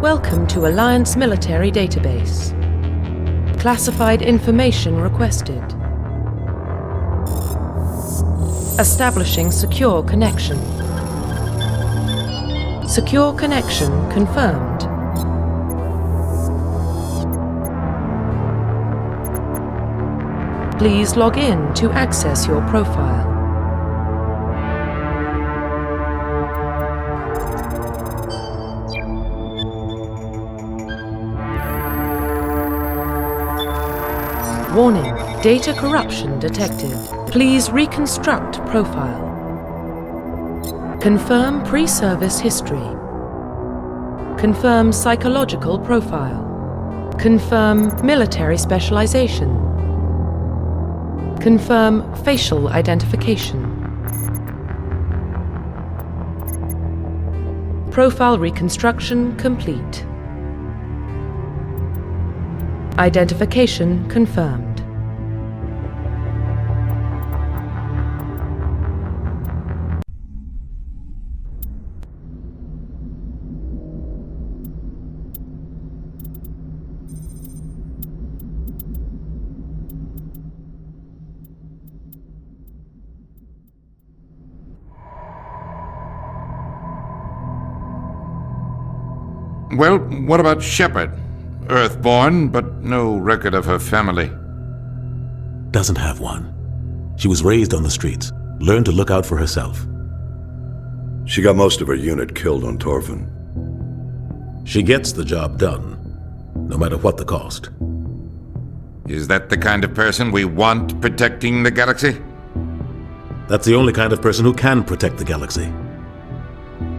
Welcome to Alliance Military Database. Classified information requested. Establishing secure connection. Secure connection confirmed. Please log in to access your profile. Warning, data corruption detected. Please reconstruct profile. Confirm pre-service history. Confirm psychological profile. Confirm military specialization. Confirm facial identification. Profile reconstruction complete. Identification confirmed. Well, what about Shepard? Earthborn, but no record of her family. Doesn't have one. She was raised on the streets, learned to look out for herself. She got most of her unit killed on Torfin. She gets the job done, no matter what the cost. Is that the kind of person we want protecting the galaxy? That's the only kind of person who can protect the galaxy.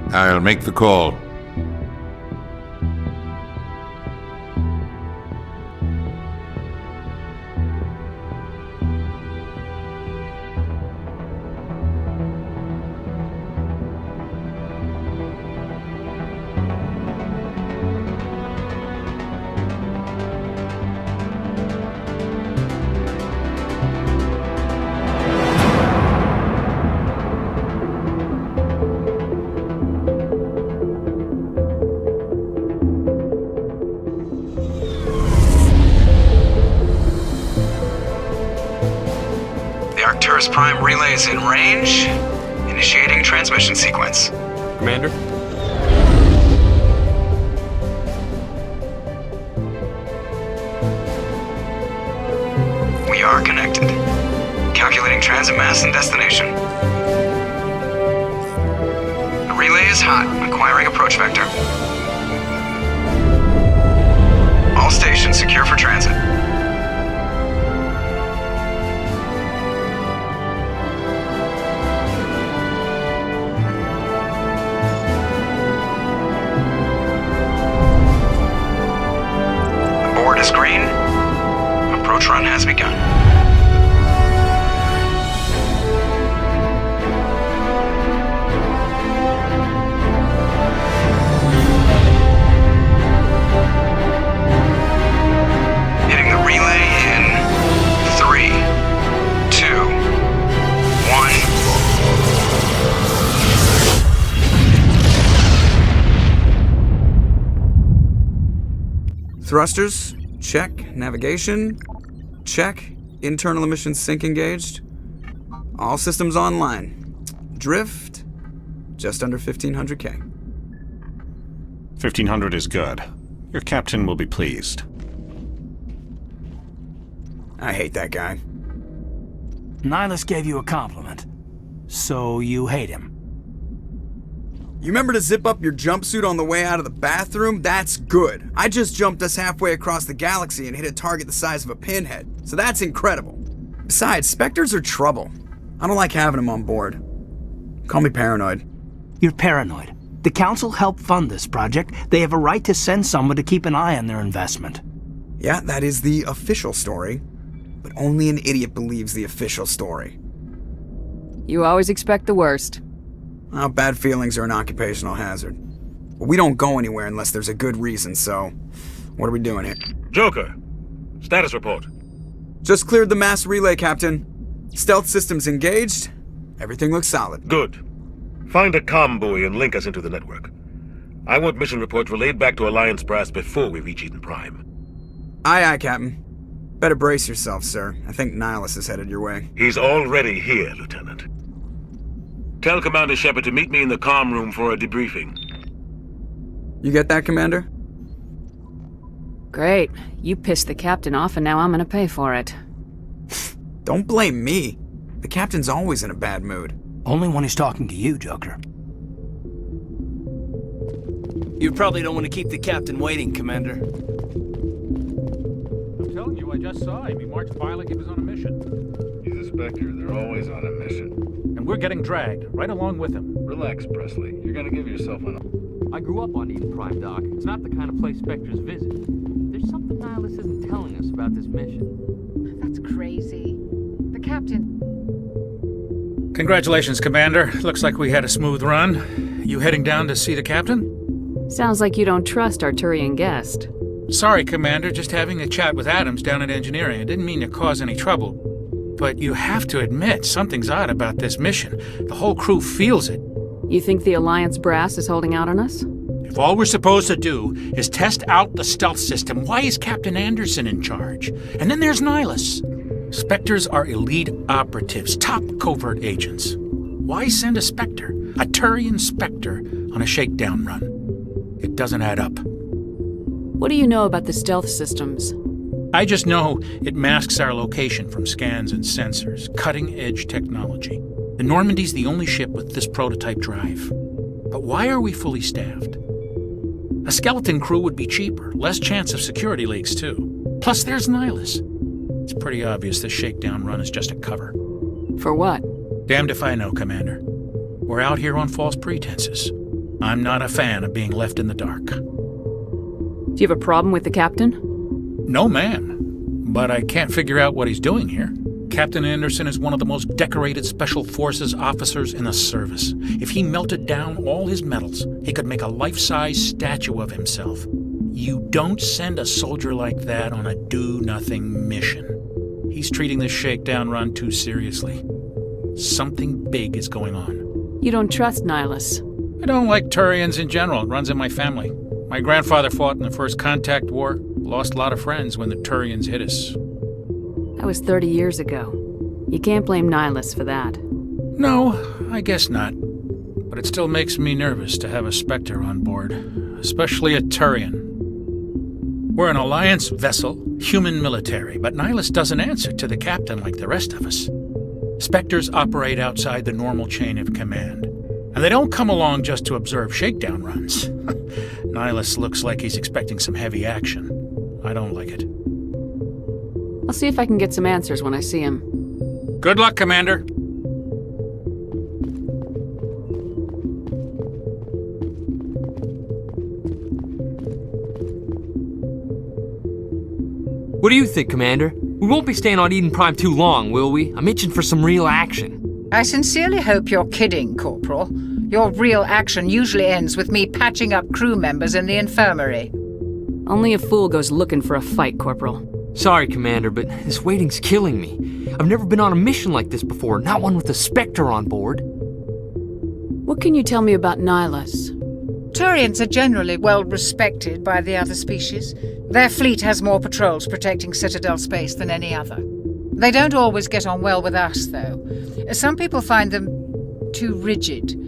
I'll make the call. Arcturus Prime relay is in range. Initiating transmission sequence. Commander? We are connected. Calculating transit mass and destination. The relay is hot. Acquiring approach vector. All stations secure for transit. Board is green. Approach run has begun. Hitting the relay in 3, 2, 1. Thrusters, check. Navigation, check. Internal emissions sync engaged. All systems online. Drift, just under 1500K. 1500 is good. Your captain will be pleased. I hate that guy. Nihilus gave you a compliment. So you hate him. You remember to zip up your jumpsuit on the way out of the bathroom? That's good. I just jumped us halfway across the galaxy and hit a target the size of a pinhead. So that's incredible. Besides, Spectres are trouble. I don't like having them on board. Call me paranoid. You're paranoid. The Council helped fund this project. They have a right to send someone to keep an eye on their investment. Yeah, that is the official story. But only an idiot believes the official story. You always expect the worst. Well, bad feelings are an occupational hazard. But we don't go anywhere unless there's a good reason, so what are we doing here? Joker, status report. Just cleared the mass relay, Captain. Stealth systems engaged. Everything looks solid. Good. Find a comm buoy and link us into the network. I want mission reports relayed back to Alliance Brass before we reach Eden Prime. Aye, Captain. Better brace yourself, sir. I think Nihilus is headed your way. He's already here, Lieutenant. Tell Commander Shepard to meet me in the comm room for a debriefing. You get that, Commander? Great. You pissed the captain off and now I'm gonna pay for it. Don't blame me. The captain's always in a bad mood. Only when he's talking to you, Joker. You probably don't want to keep the captain waiting, Commander. I'm telling you, I just saw him. He marched by like he was on a mission. He's a Spectre. They're always on a mission. And we're getting dragged, right along with him. Relax, Presley. You're gonna give yourself an... I grew up on Eden Prime, Doc. It's not the kind of place Spectres visit. There's something Nihilus isn't telling us about this mission. That's crazy. The captain... Congratulations, Commander. Looks like we had a smooth run. You heading down to see the captain? Sounds like you don't trust our Turian guest. Sorry, Commander. Just having a chat with Adams down at Engineering. I didn't mean to cause any trouble. But you have to admit, something's odd about this mission. The whole crew feels it. You think the Alliance brass is holding out on us? If all we're supposed to do is test out the stealth system, why is Captain Anderson in charge? And then there's Nihilus. Spectres are elite operatives, top covert agents. Why send a Spectre, a Turian Spectre, on a shakedown run? It doesn't add up. What do you know about the stealth systems? I just know it masks our location from scans and sensors. Cutting-edge technology. The Normandy's the only ship with this prototype drive. But why are we fully staffed? A skeleton crew would be cheaper, less chance of security leaks, too. Plus, there's Nihilus. It's pretty obvious this shakedown run is just a cover. For what? Damned if I know, Commander. We're out here on false pretenses. I'm not a fan of being left in the dark. Do you have a problem with the captain? No, ma'am. But I can't figure out what he's doing here. Captain Anderson is one of the most decorated Special Forces officers in the service. If he melted down all his medals, he could make a life-size statue of himself. You don't send a soldier like that on a do-nothing mission. He's treating this shakedown run too seriously. Something big is going on. You don't trust Nihilus? I don't like Turians in general. It runs in my family. My grandfather fought in the First Contact War. Lost a lot of friends when the Turians hit us. That was 30 years ago. You can't blame Nihilus for that. No, I guess not. But it still makes me nervous to have a Spectre on board, especially a Turian. We're an Alliance vessel, human military, but Nihilus doesn't answer to the captain like the rest of us. Spectres operate outside the normal chain of command. And they don't come along just to observe shakedown runs. Nihilus looks like he's expecting some heavy action. I don't like it. I'll see if I can get some answers when I see him. Good luck, Commander. What do you think, Commander? We won't be staying on Eden Prime too long, will we? I'm itching for some real action. I sincerely hope you're kidding, Corporal. Your real action usually ends with me patching up crew members in the infirmary. Only a fool goes looking for a fight, Corporal. Sorry, Commander, but this waiting's killing me. I've never been on a mission like this before, not one with a Spectre on board. What can you tell me about Nihilus? Turians are generally well respected by the other species. Their fleet has more patrols protecting Citadel space than any other. They don't always get on well with us, though. Some people find them too rigid.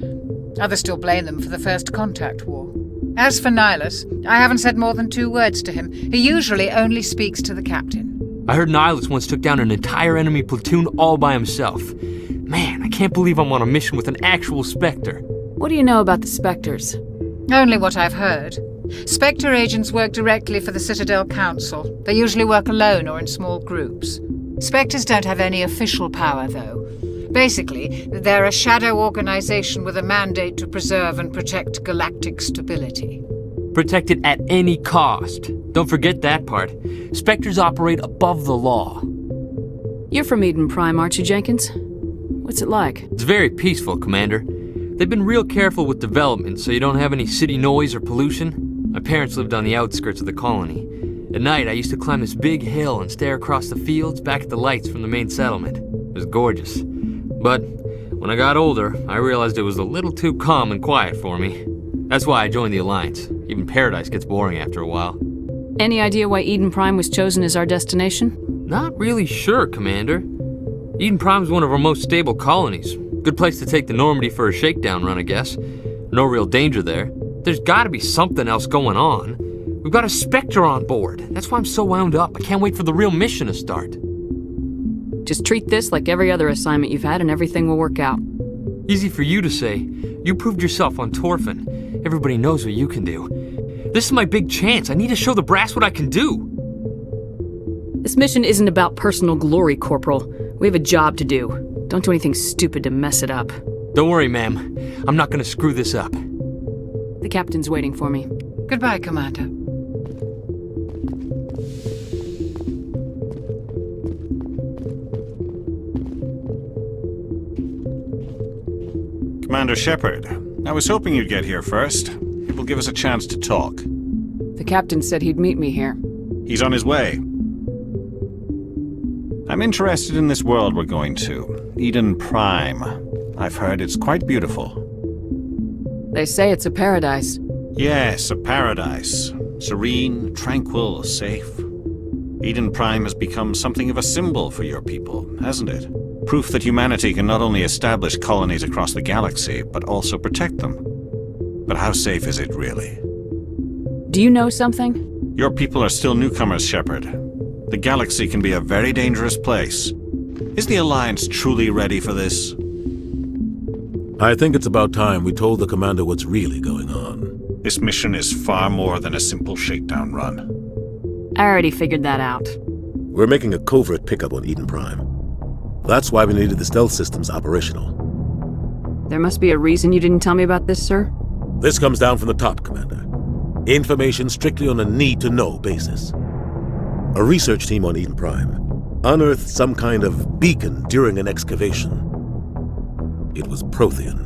Others still blame them for the First Contact War. As for Nihilus, I haven't said more than 2 words to him. He usually only speaks to the captain. I heard Nihilus once took down an entire enemy platoon all by himself. Man, I can't believe I'm on a mission with an actual Spectre. What do you know about the Spectres? Only what I've heard. Spectre agents work directly for the Citadel Council. They usually work alone or in small groups. Spectres don't have any official power, though. Basically, they're a shadow organization with a mandate to preserve and protect galactic stability. Protect it at any cost. Don't forget that part. Spectres operate above the law. You're from Eden Prime, aren't you, Jenkins? What's it like? It's very peaceful, Commander. They've been real careful with development, so you don't have any city noise or pollution. My parents lived on the outskirts of the colony. At night, I used to climb this big hill and stare across the fields back at the lights from the main settlement. It was gorgeous. But when I got older, I realized it was a little too calm and quiet for me. That's why I joined the Alliance. Even Paradise gets boring after a while. Any idea why Eden Prime was chosen as our destination? Not really sure, Commander. Eden Prime's one of our most stable colonies. Good place to take the Normandy for a shakedown run, I guess. No real danger there. There's gotta be something else going on. We've got a Spectre on board. That's why I'm so wound up. I can't wait for the real mission to start. Just treat this like every other assignment you've had and everything will work out. Easy for you to say. You proved yourself on Torfin. Everybody knows what you can do. This is my big chance. I need to show the brass what I can do. This mission isn't about personal glory, Corporal. We have a job to do. Don't do anything stupid to mess it up. Don't worry, ma'am. I'm not gonna screw this up. The captain's waiting for me. Goodbye, Commander. Commander Shepard, I was hoping you'd get here first. It will give us a chance to talk. The captain said he'd meet me here. He's on his way. I'm interested in this world we're going to, Eden Prime. I've heard it's quite beautiful. They say it's a paradise. Yes, a paradise. Serene, tranquil, safe. Eden Prime has become something of a symbol for your people, hasn't it? Proof that humanity can not only establish colonies across the galaxy, but also protect them. But how safe is it really? Do you know something? Your people are still newcomers, Shepard. The galaxy can be a very dangerous place. Is the Alliance truly ready for this? I think it's about time we told the Commander what's really going on. This mission is far more than a simple shakedown run. I already figured that out. We're making a covert pickup on Eden Prime. That's why we needed the stealth systems operational. There must be a reason you didn't tell me about this, sir? This comes down from the top, Commander. Information strictly on a need-to-know basis. A research team on Eden Prime unearthed some kind of beacon during an excavation. It was Prothean.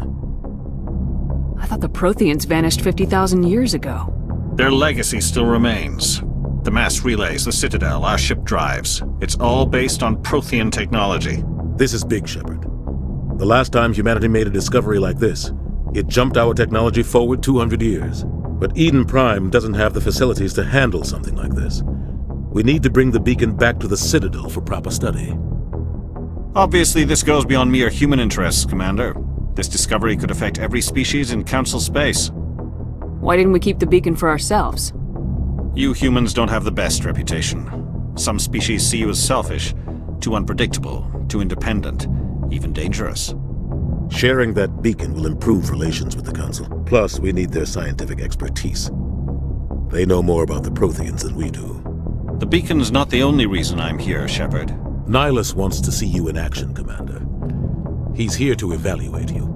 I thought the Protheans vanished 50,000 years ago. Their legacy still remains. The mass relays, the Citadel, our ship drives. It's all based on Prothean technology. This is big, Shepard. The last time humanity made a discovery like this, it jumped our technology forward 200 years. But Eden Prime doesn't have the facilities to handle something like this. We need to bring the beacon back to the Citadel for proper study. Obviously, this goes beyond mere human interests, Commander. This discovery could affect every species in Council space. Why didn't we keep the beacon for ourselves? You humans don't have the best reputation. Some species see you as selfish, too unpredictable, too independent, even dangerous. Sharing that beacon will improve relations with the Council. Plus, we need their scientific expertise. They know more about the Protheans than we do. The beacon's not the only reason I'm here, Shepard. Nihilus wants to see you in action, Commander. He's here to evaluate you.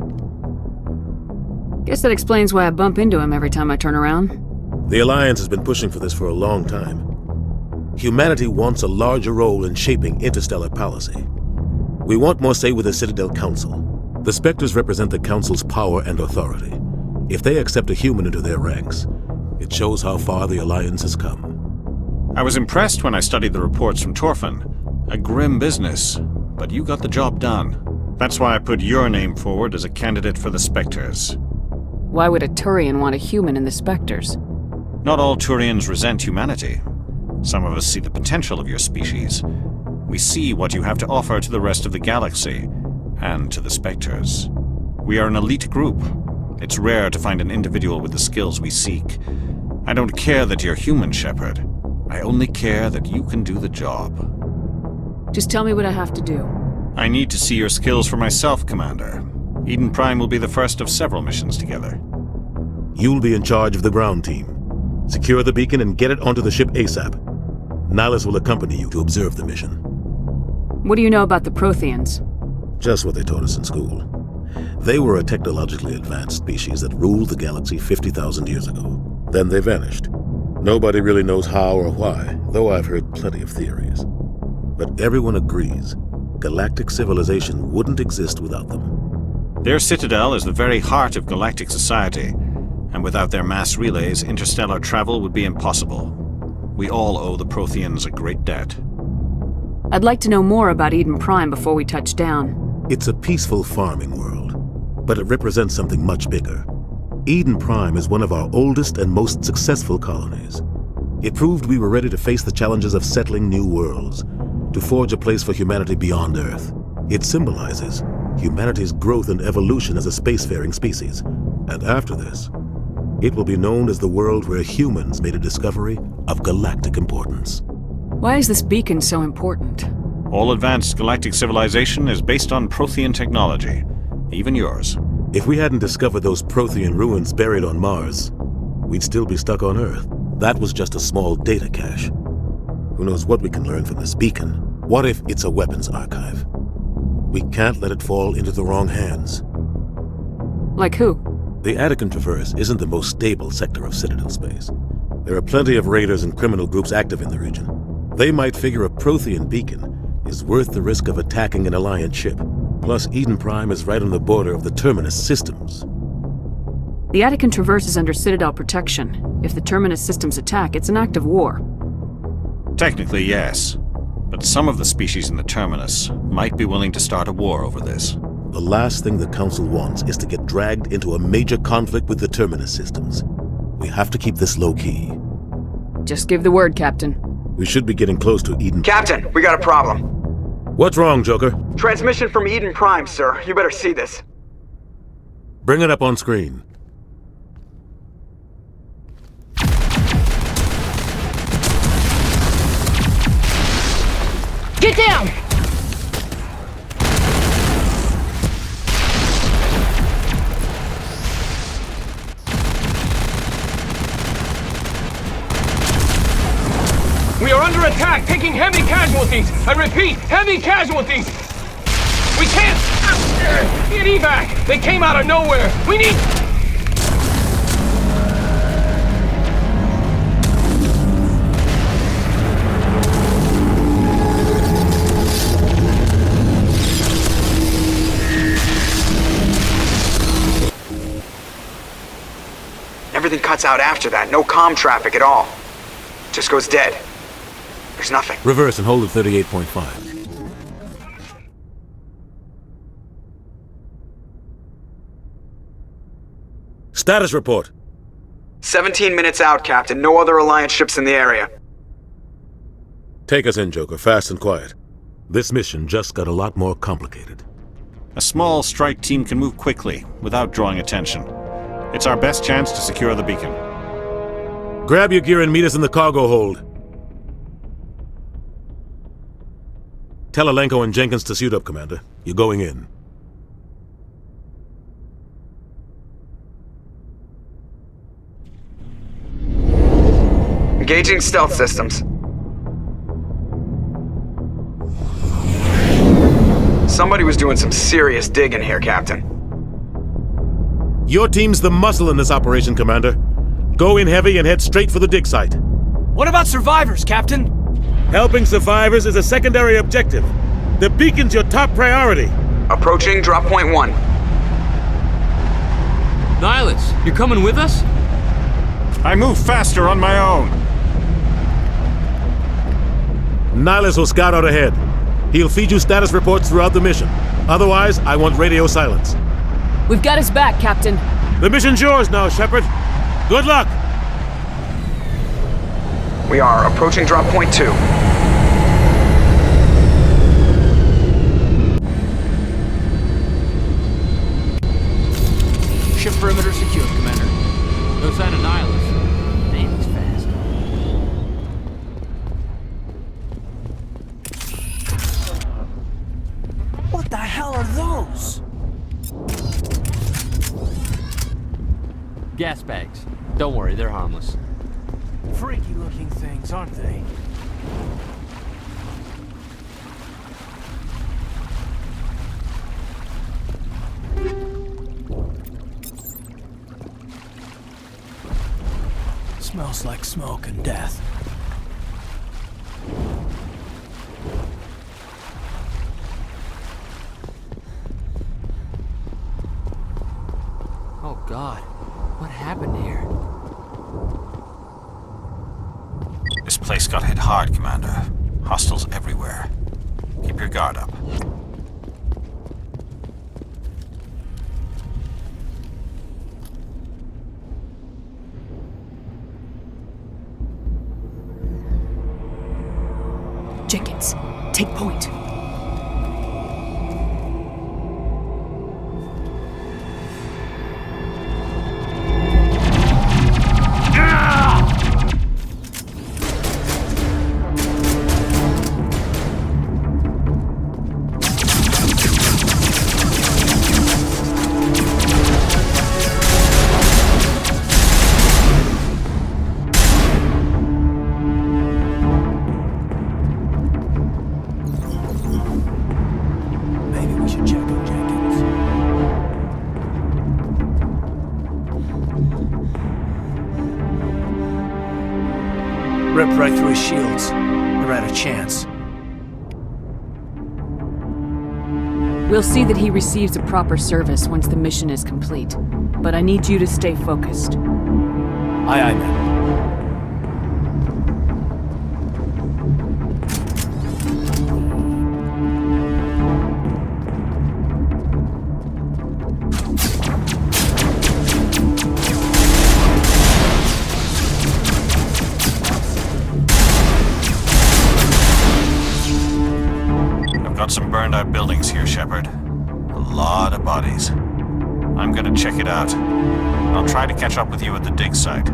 Guess that explains why I bump into him every time I turn around. The Alliance has been pushing for this for a long time. Humanity wants a larger role in shaping interstellar policy. We want more say with the Citadel Council. The Spectres represent the Council's power and authority. If they accept a human into their ranks, it shows how far the Alliance has come. I was impressed when I studied the reports from Torfin. A grim business, but you got the job done. That's why I put your name forward as a candidate for the Spectres. Why would a Turian want a human in the Spectres? Not all Turians resent humanity. Some of us see the potential of your species. We see what you have to offer to the rest of the galaxy, and to the Spectres. We are an elite group. It's rare to find an individual with the skills we seek. I don't care that you're human, Shepard. I only care that you can do the job. Just tell me what I have to do. I need to see your skills for myself, Commander. Eden Prime will be the first of several missions together. You'll be in charge of the ground team. Secure the beacon and get it onto the ship ASAP. Nihilus will accompany you to observe the mission. What do you know about the Protheans? Just what they taught us in school. They were a technologically advanced species that ruled the galaxy 50,000 years ago. Then they vanished. Nobody really knows how or why, though I've heard plenty of theories. But everyone agrees, galactic civilization wouldn't exist without them. Their citadel is the very heart of galactic society, and without their mass relays, interstellar travel would be impossible. We all owe the Protheans a great debt. I'd like to know more about Eden Prime before we touch down. It's a peaceful farming world, but it represents something much bigger. Eden Prime is one of our oldest and most successful colonies. It proved we were ready to face the challenges of settling new worlds, to forge a place for humanity beyond Earth. It symbolizes humanity's growth and evolution as a spacefaring species. And after this, it will be known as the world where humans made a discovery of galactic importance. Why is this beacon so important? All advanced galactic civilization is based on Prothean technology, even yours. If we hadn't discovered those Prothean ruins buried on Mars, we'd still be stuck on Earth. That was just a small data cache. Who knows what we can learn from this beacon? What if it's a weapons archive? We can't let it fall into the wrong hands. Like who? The Attican Traverse isn't the most stable sector of Citadel space. There are plenty of raiders and criminal groups active in the region. They might figure a Prothean beacon is worth the risk of attacking an Alliance ship. Plus, Eden Prime is right on the border of the Terminus systems. The Attican Traverse is under Citadel protection. If the Terminus systems attack, it's an act of war. Technically, yes. But some of the species in the Terminus might be willing to start a war over this. The last thing the Council wants is to get dragged into a major conflict with the Terminus systems. We have to keep this low-key. Just give the word, Captain. We should be getting close to Eden... Captain, we got a problem. What's wrong, Joker? Transmission from Eden Prime, sir. You better see this. Bring it up on screen. Get down! We are under attack, taking heavy casualties. I repeat, heavy casualties. We can't get evac. They came out of nowhere. We need... Everything cuts out after that. No comm traffic at all. Just goes dead. There's nothing. Reverse and hold at 38.5. Status report. 17 minutes out, Captain. No other Alliance ships in the area. Take us in, Joker, fast and quiet. This mission just got a lot more complicated. A small strike team can move quickly, without drawing attention. It's our best chance to secure the beacon. Grab your gear and meet us in the cargo hold. Tell Alenko and Jenkins to suit up, Commander. You're going in. Engaging stealth systems. Somebody was doing some serious digging here, Captain. Your team's the muscle in this operation, Commander. Go in heavy and head straight for the dig site. What about survivors, Captain? Helping survivors is a secondary objective. The beacon's your top priority. Approaching drop point 1. Nihilus, you're coming with us? I move faster on my own. Nihilus will scout out ahead. He'll feed you status reports throughout the mission. Otherwise, I want radio silence. We've got his back, Captain. The mission's yours now, Shepard. Good luck! We are approaching drop point 2. Ship perimeter secure, Commander. No sign of Nihilus. Damn, he's fast. What the hell are those? Gas bags. Don't worry, they're harmless. Freaky looking things, aren't they? Smells like smoke and death. Oh God, what happened here? This place got hit hard, Commander. Hostiles everywhere. Keep your guard up. Jenkins, take point. Ripped right through his shields. They're out of chance. We'll see that he receives a proper service once the mission is complete. But I need you to stay focused. Aye, aye, ma'am. Some burned out buildings here, Shepard. A lot of bodies. I'm gonna check it out. I'll try to catch up with you at the dig site.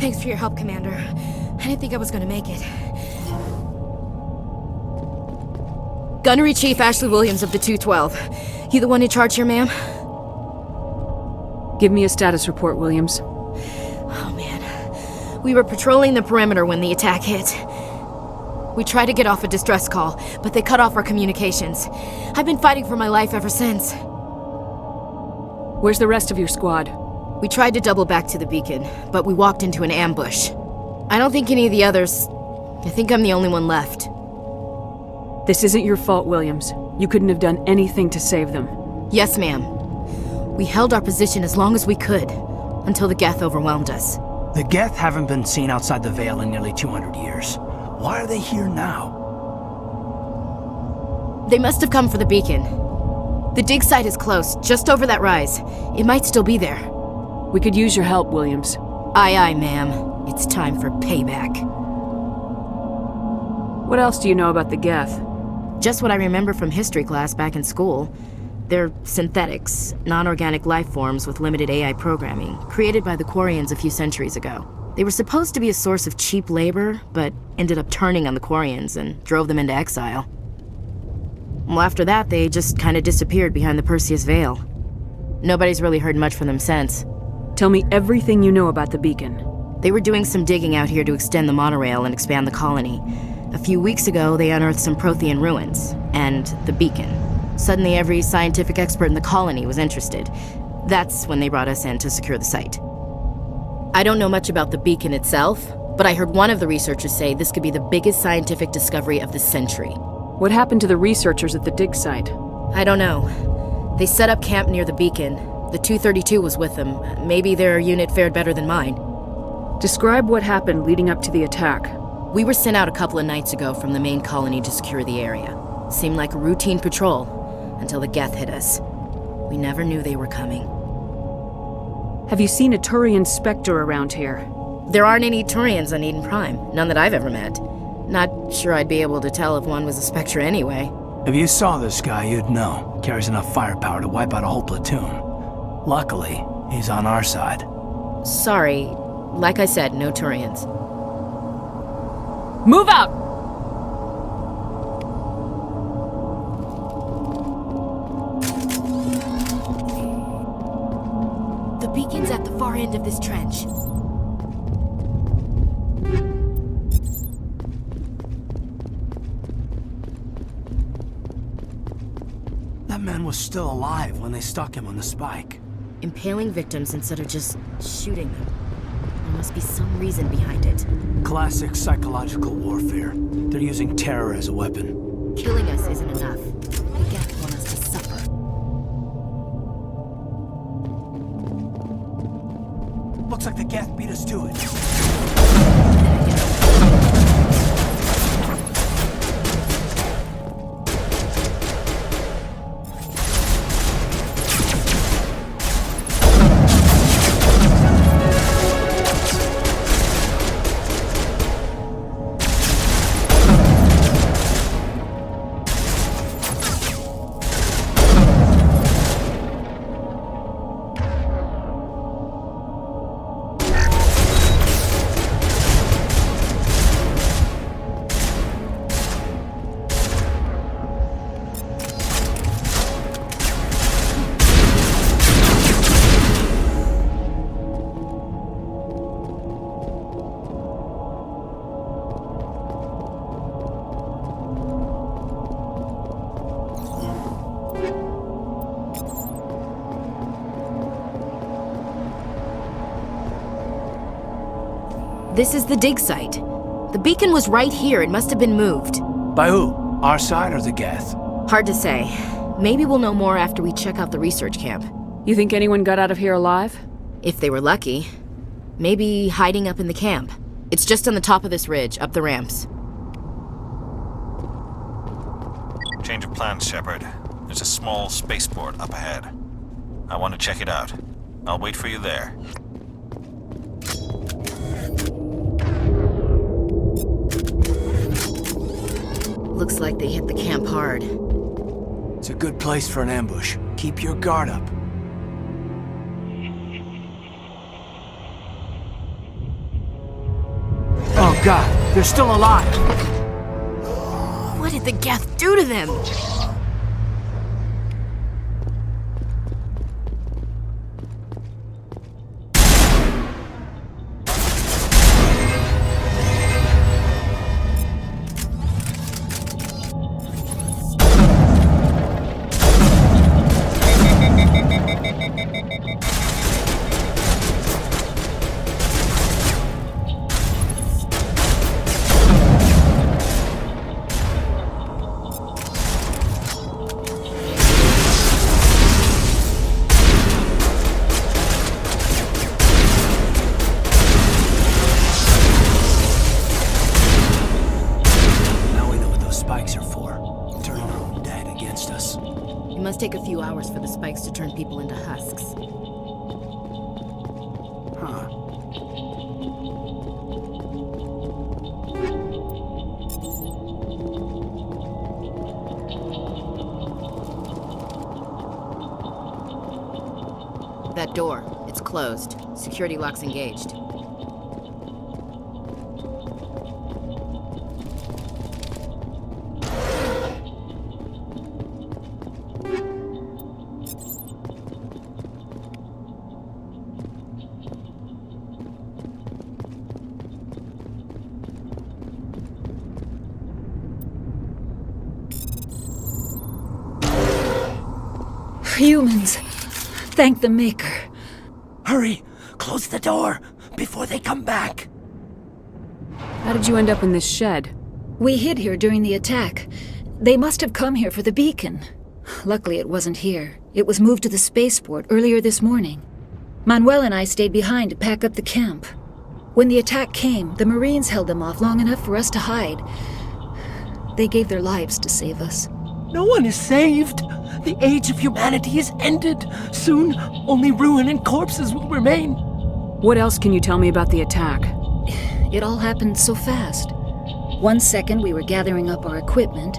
Thanks for your help, Commander. I didn't think I was gonna make it. Gunnery Chief Ashley Williams of the 212. You the one in charge here, ma'am? Give me a status report, Williams. Oh, man. We were patrolling the perimeter when the attack hit. We tried to get off a distress call, but they cut off our communications. I've been fighting for my life ever since. Where's the rest of your squad? We tried to double back to the beacon, but we walked into an ambush. I don't think any of the others... I think I'm the only one left. This isn't your fault, Williams. You couldn't have done anything to save them. Yes, ma'am. We held our position as long as we could, until the Geth overwhelmed us. The Geth haven't been seen outside the Veil in nearly 200 years. Why are they here now? They must have come for the beacon. The dig site is close, just over that rise. It might still be there. We could use your help, Williams. Aye, aye, ma'am. It's time for payback. What else do you know about the Geth? Just what I remember from history class back in school. They're synthetics, non-organic life forms with limited AI programming, created by the Quarians a few centuries ago. They were supposed to be a source of cheap labor, but ended up turning on the Quarians and drove them into exile. Well, after that, they just kind of disappeared behind the Perseus Veil. Nobody's really heard much from them since. Tell me everything you know about the beacon. They were doing some digging out here to extend the monorail and expand the colony. A few weeks ago, they unearthed some Prothean ruins, and the beacon. Suddenly, every scientific expert in the colony was interested. That's when they brought us in to secure the site. I don't know much about the beacon itself, but I heard one of the researchers say this could be the biggest scientific discovery of the century. What happened to the researchers at the dig site? I don't know. They set up camp near the beacon. The 232 was with them. Maybe their unit fared better than mine. Describe what happened leading up to the attack. We were sent out a couple of nights ago from the main colony to secure the area. Seemed like a routine patrol, until the Geth hit us. We never knew they were coming. Have you seen a Turian Spectre around here? There aren't any Turians on Eden Prime, none that I've ever met. Not sure I'd be able to tell if one was a Spectre anyway. If you saw this guy, you'd know. Carries enough firepower to wipe out a whole platoon. Luckily, he's on our side. Sorry. Like I said, no Turians. Move out! The beacon's at the far end of this trench. That man was still alive when they stuck him on the spike. Impaling victims instead of just shooting them. There must be some reason behind it. Classic psychological warfare. They're using terror as a weapon. Killing us isn't enough. The Geth want us to suffer. Looks like the Geth beat us to it. This is the dig site. The beacon was right here. It must have been moved. By who? Our side or the Geth? Hard to say. Maybe we'll know more after we check out the research camp. You think anyone got out of here alive? If they were lucky. Maybe hiding up in the camp. It's just on the top of this ridge, up the ramps. Change of plans, Shepard. There's a small spaceport up ahead. I want to check it out. I'll wait for you there. Looks like they hit the camp hard. It's a good place for an ambush. Keep your guard up. Oh God, they're still alive! What did the Geth do to them? Take a few hours for the spikes to turn people into husks. That door, it's closed. Security lock's engaged. Humans. Thank the Maker. Hurry! Close the door before they come back! How did you end up in this shed? We hid here during the attack. They must have come here for the beacon. Luckily it wasn't here. It was moved to the spaceport earlier this morning. Manuel and I stayed behind to pack up the camp. When the attack came, the Marines held them off long enough for us to hide. They gave their lives to save us. No one is saved. The age of humanity is ended. Soon, only ruin and corpses will remain. What else can you tell me about the attack? It all happened so fast. 1 second we were gathering up our equipment.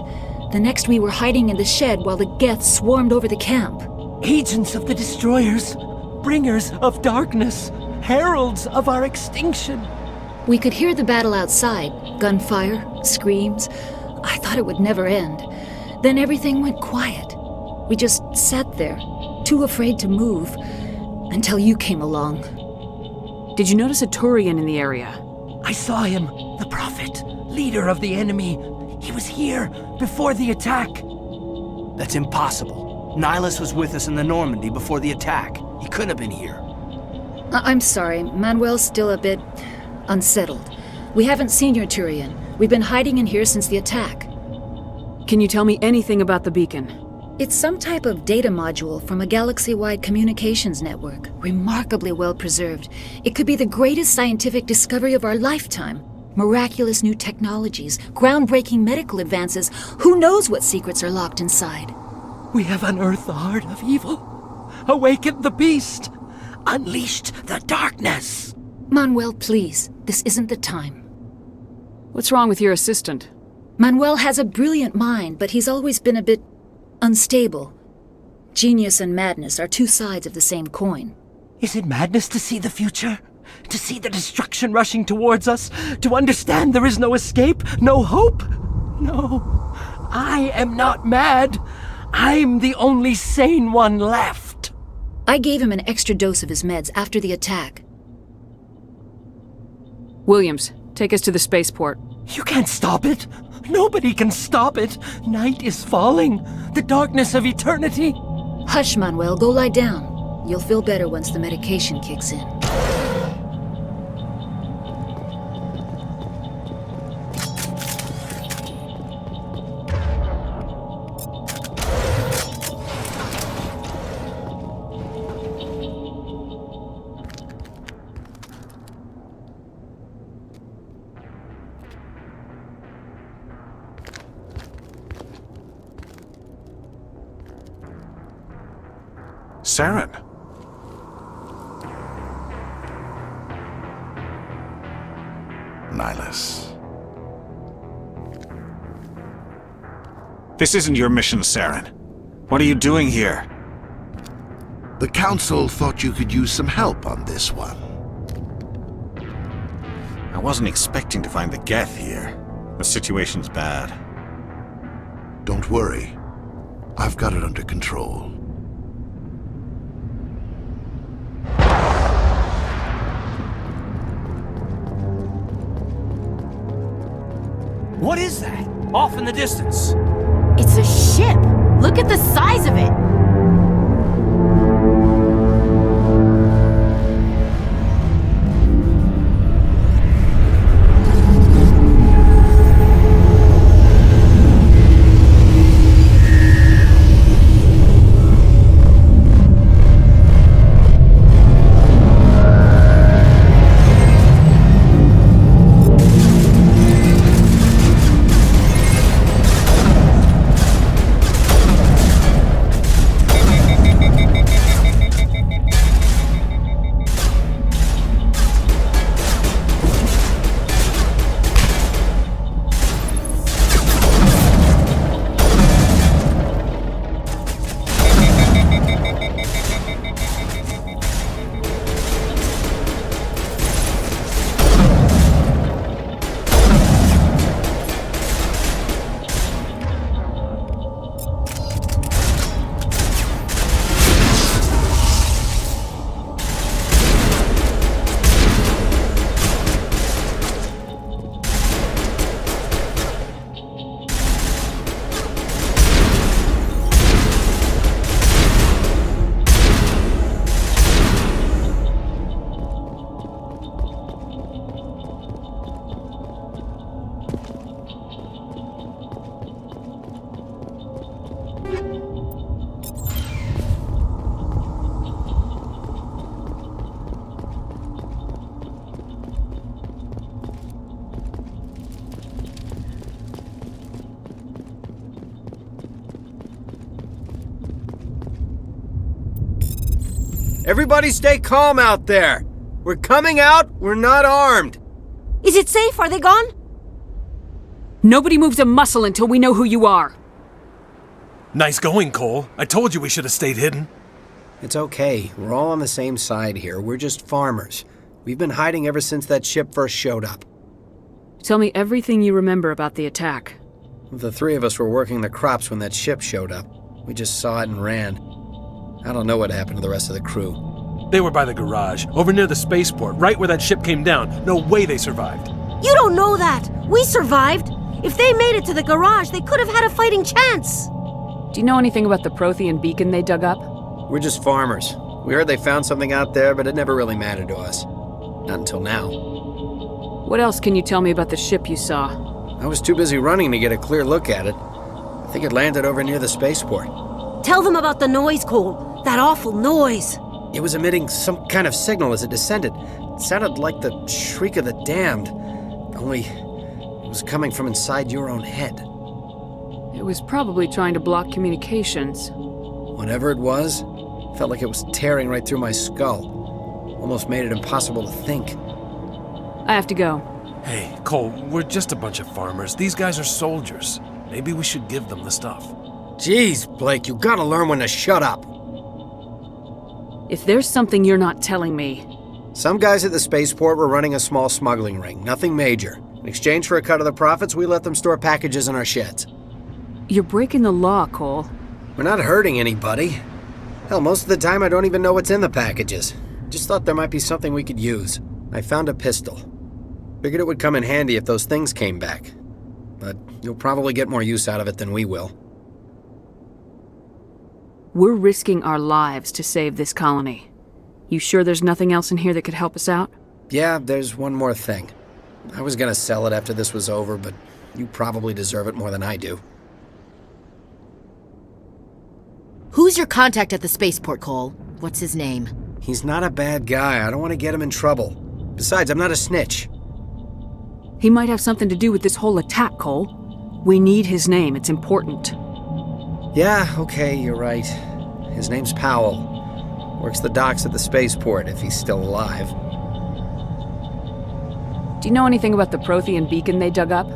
The next we were hiding in the shed while the Geth swarmed over the camp. Agents of the Destroyers, bringers of darkness, heralds of our extinction. We could hear the battle outside. Gunfire, screams. I thought it would never end. Then everything went quiet. We just sat there, too afraid to move, until you came along. Did you notice a Turian in the area? I saw him, the Prophet, leader of the enemy. He was here before the attack. That's impossible. Nihilus was with us in the Normandy before the attack. He couldn't have been here. I'm sorry, Manuel's still a bit unsettled. We haven't seen your Turian. We've been hiding in here since the attack. Can you tell me anything about the beacon? It's some type of data module from a galaxy-wide communications network, remarkably well preserved. It could be the greatest scientific discovery of our lifetime. Miraculous new technologies, groundbreaking medical advances. Who knows what secrets are locked inside? We have unearthed the heart of evil, awakened the beast, unleashed the darkness. Manuel, please, this isn't the time. What's wrong with your assistant? Manuel has a brilliant mind, but he's always been a bit unstable. Genius and madness are two sides of the same coin. Is it madness to see the future? To see the destruction rushing towards us? To understand there is no escape? No hope? No. I am not mad. I'm the only sane one left. I gave him an extra dose of his meds after the attack. Williams, take us to the spaceport. You can't stop it. Nobody can stop it. Night is falling. The darkness of eternity. Hush, Manuel. Go lie down. You'll feel better once the medication kicks in. Saren. Nihilus. This isn't your mission, Saren. What are you doing here? The Council thought you could use some help on this one. I wasn't expecting to find the Geth here. The situation's bad. Don't worry. I've got it under control. What is that? Off in the distance. It's a ship! Look at the size of it! Everybody stay calm out there. We're coming out. We're not armed. Is it safe? Are they gone? Nobody moves a muscle until we know who you are. Nice going, Cole. I told you we should have stayed hidden. It's okay. We're all on the same side here. We're just farmers. We've been hiding ever since that ship first showed up. Tell me everything you remember about the attack. The three of us were working the crops when that ship showed up. We just saw it and ran. I don't know what happened to the rest of the crew. They were by the garage, over near the spaceport, right where that ship came down. No way they survived. You don't know that! We survived! If they made it to the garage, they could have had a fighting chance! Do you know anything about the Prothean beacon they dug up? We're just farmers. We heard they found something out there, but it never really mattered to us. Not until now. What else can you tell me about the ship you saw? I was too busy running to get a clear look at it. I think it landed over near the spaceport. Tell them about the noise, Cole. That awful noise. It was emitting some kind of signal as it descended. It sounded like the shriek of the damned. Only it was coming from inside your own head. It was probably trying to block communications. Whatever it was, felt like it was tearing right through my skull. Almost made it impossible to think. I have to go. Hey, Cole, we're just a bunch of farmers. These guys are soldiers. Maybe we should give them the stuff. Jeez, Blake, you gotta learn when to shut up. If there's something you're not telling me... Some guys at the spaceport were running a small smuggling ring, nothing major. In exchange for a cut of the profits, we let them store packages in our sheds. You're breaking the law, Cole. We're not hurting anybody. Hell, most of the time I don't even know what's in the packages. Just thought there might be something we could use. I found a pistol. Figured it would come in handy if those things came back. But you'll probably get more use out of it than we will. We're risking our lives to save this colony. You sure there's nothing else in here that could help us out? Yeah, there's one more thing. I was gonna sell it after this was over, but you probably deserve it more than I do. Who's your contact at the spaceport, Cole? What's his name? He's not a bad guy. I don't want to get him in trouble. Besides, I'm not a snitch. He might have something to do with this whole attack, Cole. We need his name. It's important. Yeah, okay, you're right. His name's Powell. Works the docks at the spaceport, if he's still alive. Do you know anything about the Prothean beacon they dug up?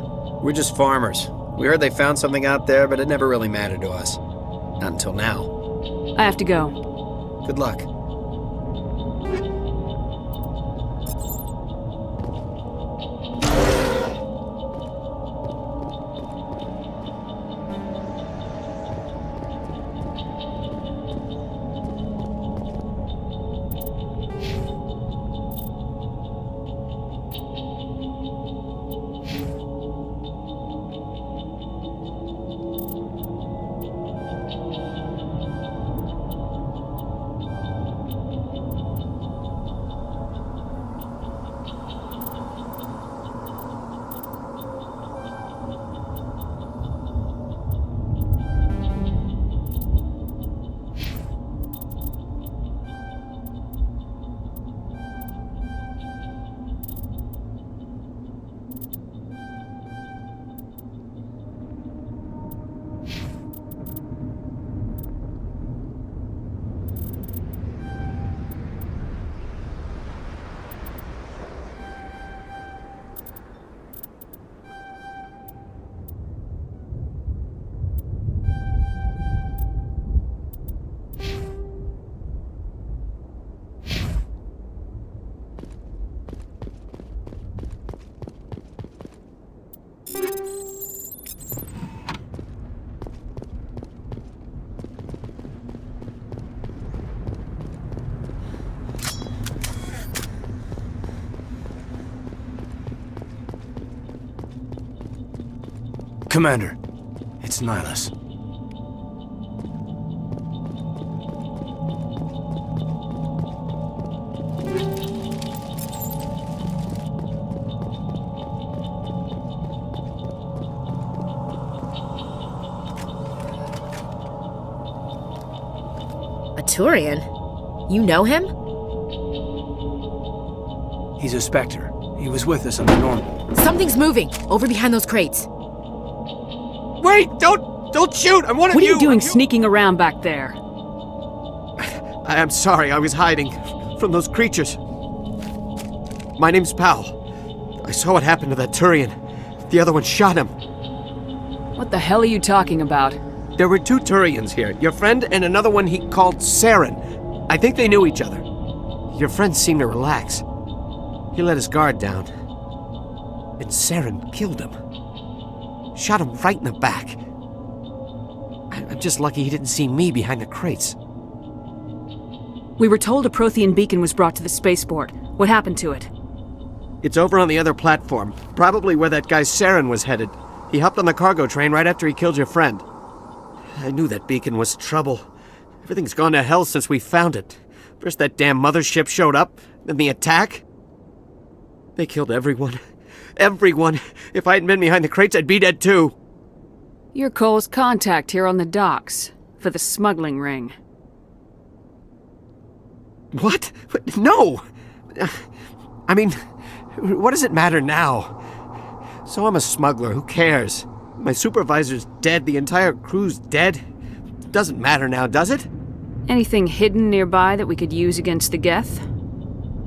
We're just farmers. We heard they found something out there, but it never really mattered to us. Not until now. I have to go. Good luck. Commander, it's Nihilus. A Turian? You know him? He's a Spectre. He was with us on the Normal. Something's moving, over behind those crates. Wait! Don't shoot! I'm one of you! What are you doing sneaking around back there? I'm sorry, I was hiding from those creatures. My name's Powell. I saw what happened to that Turian. The other one shot him. What the hell are you talking about? There were 2 Turians here, your friend and another one he called Saren. I think they knew each other. Your friend seemed to relax. He let his guard down. And Saren killed him. Shot him right in the back. I'm just lucky he didn't see me behind the crates. We were told a Prothean beacon was brought to the spaceport. What happened to it? It's over on the other platform, probably where that guy Saren was headed. He hopped on the cargo train right after he killed your friend. I knew that beacon was trouble. Everything's gone to hell since we found it. First that damn mothership showed up, then the attack. They killed everyone. Everyone. If I hadn't been behind the crates, I'd be dead too. You're Cole's contact here on the docks, for the smuggling ring. What? No! I mean, what does it matter now? So I'm a smuggler, who cares? My supervisor's dead, the entire crew's dead. Doesn't matter now, does it? Anything hidden nearby that we could use against the Geth?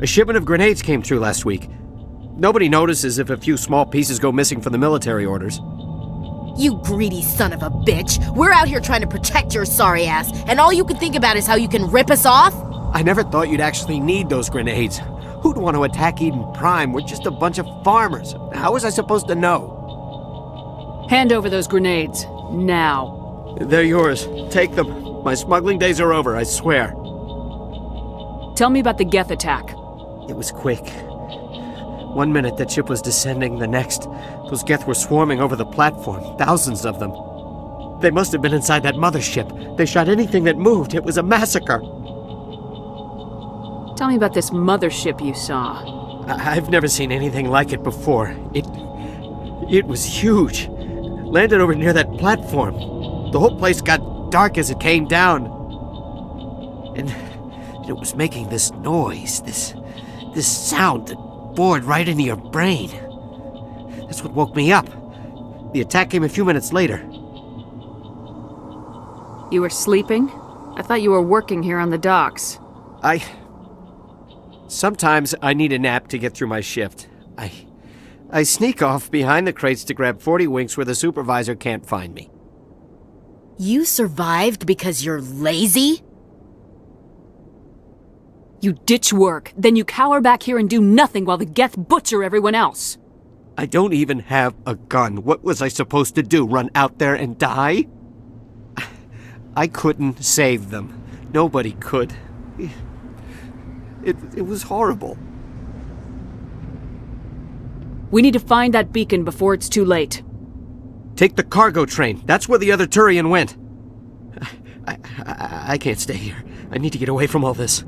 A shipment of grenades came through last week. Nobody notices if a few small pieces go missing from the military orders. You greedy son of a bitch! We're out here trying to protect your sorry ass, and all you can think about is how you can rip us off? I never thought you'd actually need those grenades. Who'd want to attack Eden Prime? We're just a bunch of farmers. How was I supposed to know? Hand over those grenades. Now. They're yours. Take them. My smuggling days are over, I swear. Tell me about the Geth attack. It was quick. 1 minute that ship was descending, the next, those Geth were swarming over the platform, thousands of them. They must have been inside that mothership. They shot anything that moved. It was a massacre. Tell me about this mothership you saw. I've never seen anything like it before. It was huge. Landed over near that platform. The whole place got dark as it came down. And it was making this noise, this sound that bored right into your brain. That's what woke me up. The attack came a few minutes later. You were sleeping? I thought you were working here on the docks. Sometimes I need a nap to get through my shift. I sneak off behind the crates to grab 40 winks where the supervisor can't find me. You survived because you're lazy? You ditch work, then you cower back here and do nothing while the Geth butcher everyone else. I don't even have a gun. What was I supposed to do, run out there and die? I couldn't save them. Nobody could. It was horrible. We need to find that beacon before it's too late. Take the cargo train. That's where the other Turian went. I can't stay here. I need to get away from all this.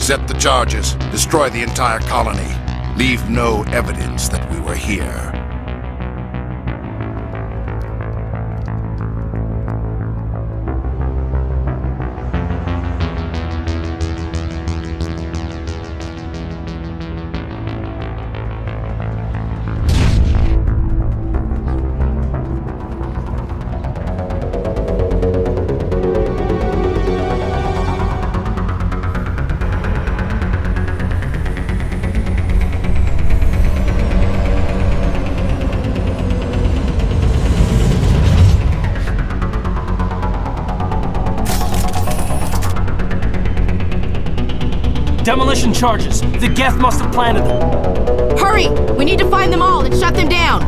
Set the charges. Destroy the entire colony. Leave no evidence that we were here. Demolition charges. The Geth must have planted them. Hurry! We need to find them all and shut them down!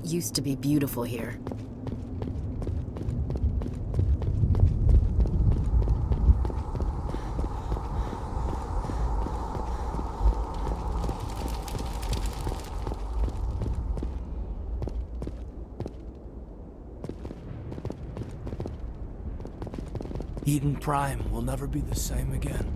Used to be beautiful here. Eden Prime will never be the same again.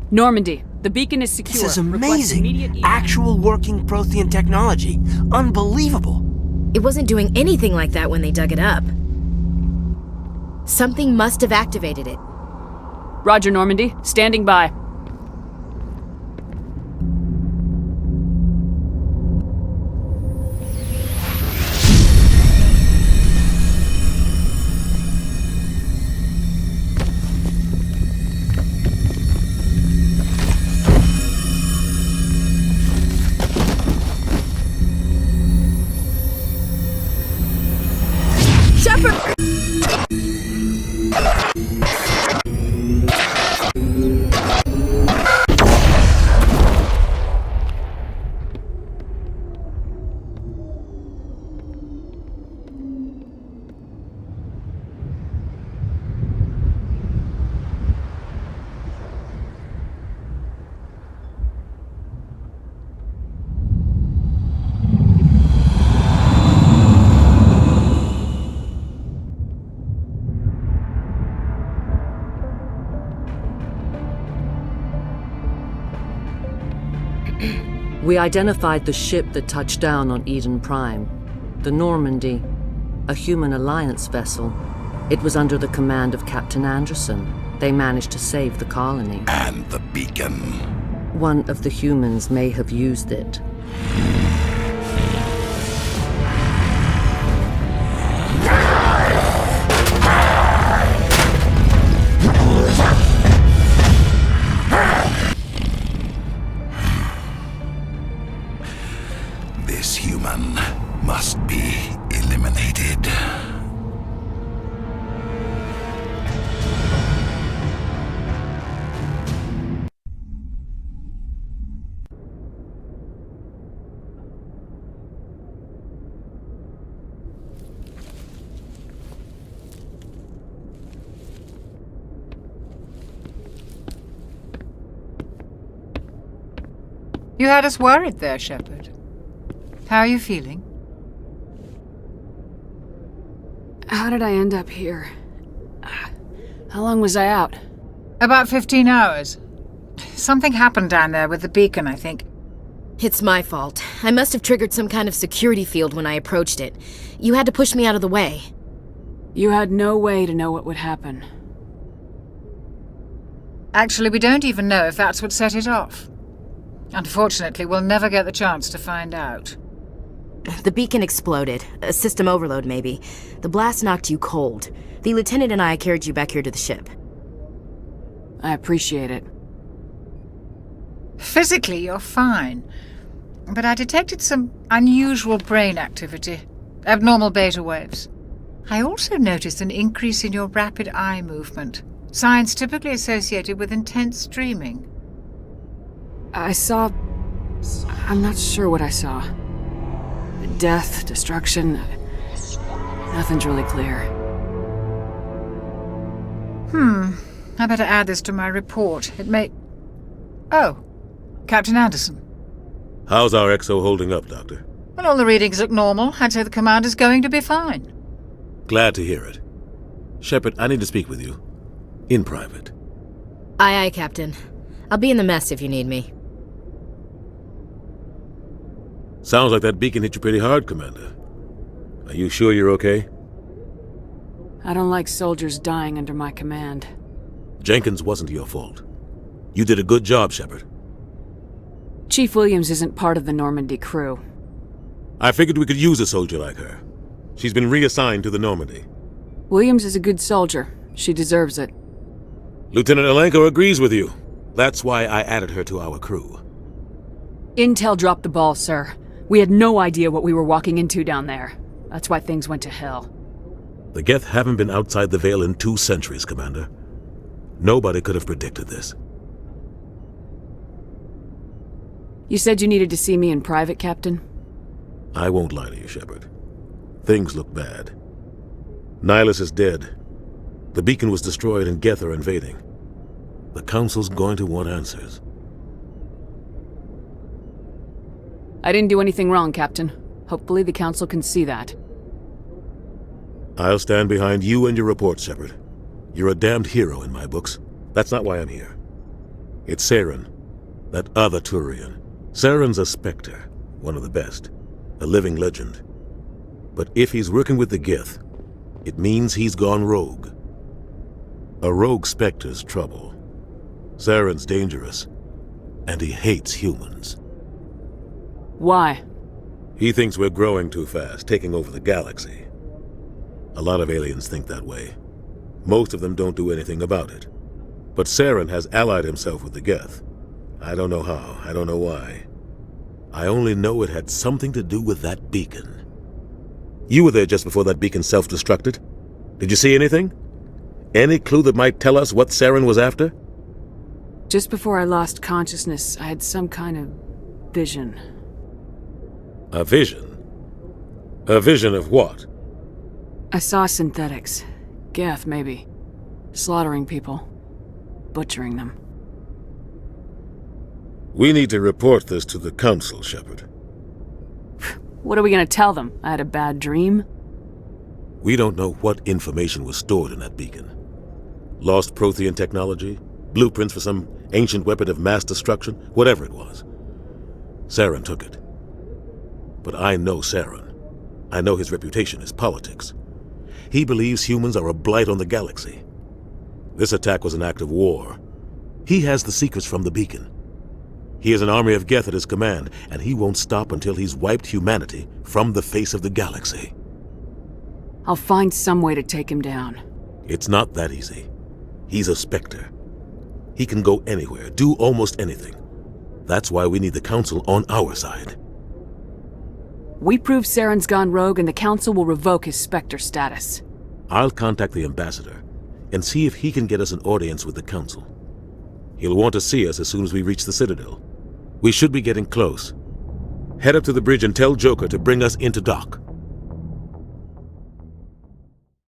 Normandy, the beacon is secure. This is Request amazing. immediate Actual working Prothean technology. Unbelievable. It wasn't doing anything like that when they dug it up. Something must have activated it. Roger, Normandy. Standing by. We identified the ship that touched down on Eden Prime, the Normandy, a human alliance vessel. It was under the command of Captain Anderson. They managed to save the colony. And the beacon. One of the humans may have used it. This human must be eliminated. You had us worried there, Shepard. How are you feeling? How did I end up here? How long was I out? About 15 hours. Something happened down there with the beacon, I think. It's my fault. I must have triggered some kind of security field when I approached it. You had to push me out of the way. You had no way to know what would happen. Actually, we don't even know if that's what set it off. Unfortunately, we'll never get the chance to find out. The beacon exploded. A system overload, maybe. The blast knocked you cold. The lieutenant and I carried you back here to the ship. I appreciate it. Physically, you're fine. But I detected some unusual brain activity. Abnormal beta waves. I also noticed an increase in your rapid eye movement. Signs typically associated with intense dreaming. I saw... I'm not sure what I saw. Death, destruction... Nothing's really clear. I better add this to my report. It may... Oh, Captain Anderson. How's our XO holding up, Doctor? Well, all the readings look normal. I'd say the commander's going to be fine. Glad to hear it. Shepard, I need to speak with you. In private. Aye, aye, Captain. I'll be in the mess if you need me. Sounds like that beacon hit you pretty hard, Commander. Are you sure you're okay? I don't like soldiers dying under my command. Jenkins wasn't your fault. You did a good job, Shepard. Chief Williams isn't part of the Normandy crew. I figured we could use a soldier like her. She's been reassigned to the Normandy. Williams is a good soldier. She deserves it. Lieutenant Alenko agrees with you. That's why I added her to our crew. Intel dropped the ball, sir. We had no idea what we were walking into down there. That's why things went to hell. The Geth haven't been outside the Veil in 2 centuries, Commander. Nobody could have predicted this. You said you needed to see me in private, Captain? I won't lie to you, Shepard. Things look bad. Nihilus is dead. The beacon was destroyed and Geth are invading. The Council's going to want answers. I didn't do anything wrong, Captain. Hopefully the Council can see that. I'll stand behind you and your report, Shepard. You're a damned hero in my books. That's not why I'm here. It's Saren, that other Turian. Saren's a Spectre, one of the best. A living legend. But if he's working with the Geth, it means he's gone rogue. A rogue Spectre's trouble. Saren's dangerous, and he hates humans. Why? He thinks we're growing too fast, taking over the galaxy. A lot of aliens think that way. Most of them don't do anything about it. But Saren has allied himself with the Geth. I don't know how, I don't know why. I only know it had something to do with that beacon. You were there just before that beacon self-destructed. Did you see anything? Any clue that might tell us what Saren was after? Just before I lost consciousness, I had some kind of vision. A vision? A vision of what? I saw synthetics. Geth, maybe. Slaughtering people. Butchering them. We need to report this to the Council, Shepard. What are we gonna tell them? I had a bad dream? We don't know what information was stored in that beacon. Lost Prothean technology? Blueprints for some ancient weapon of mass destruction? Whatever it was. Saren took it. But I know Saren. I know his reputation is politics. He believes humans are a blight on the galaxy. This attack was an act of war. He has the secrets from the beacon. He has an army of Geth at his command, and he won't stop until he's wiped humanity from the face of the galaxy. I'll find some way to take him down. It's not that easy. He's a Spectre. He can go anywhere, do almost anything. That's why we need the Council on our side. We prove Saren's gone rogue and the Council will revoke his Spectre status. I'll contact the Ambassador and see if he can get us an audience with the Council. He'll want to see us as soon as we reach the Citadel. We should be getting close. Head up to the bridge and tell Joker to bring us into dock.